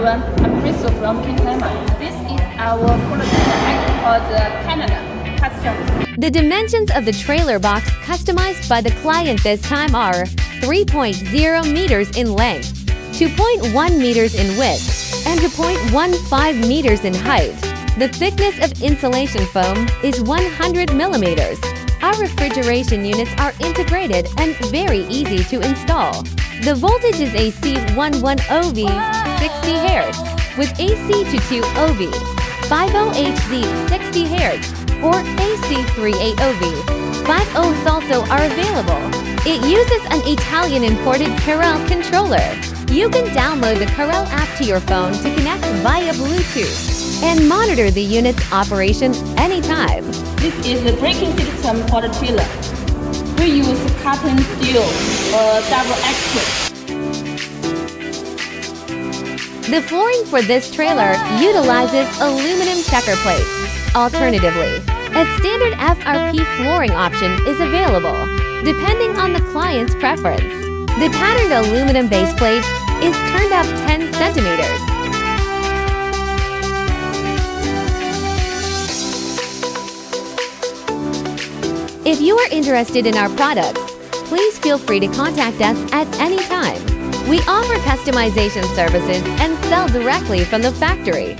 everyone, I'm Crystal from King Climate. This is our product export Canada customs. The dimensions of the trailer box customized by the client this time are 3.0 meters in length, 2.1 meters in width, and 0.15 meters in height. The thickness of insulation foam is 100 millimeters. Our refrigeration units are integrated and very easy to install. The voltage is AC 110V 60 Hz with AC to 2OV, 50HZ 60 Hz, or AC 380V. 5 ohms also are available. It uses an Italian imported Carel controller. You can download the Carel app to your phone to connect via Bluetooth and monitor the unit's operation anytime. This is the braking system for the trailer. We use carbon steel double axle. The flooring for this trailer utilizes aluminum checker plates. Alternatively, a standard FRP flooring option is available, depending on the client's preference. The patterned aluminum base plate is turned up 10 centimeters. If you are interested in our products, please feel free to contact us at any time. We offer customization services and sell directly from the factory.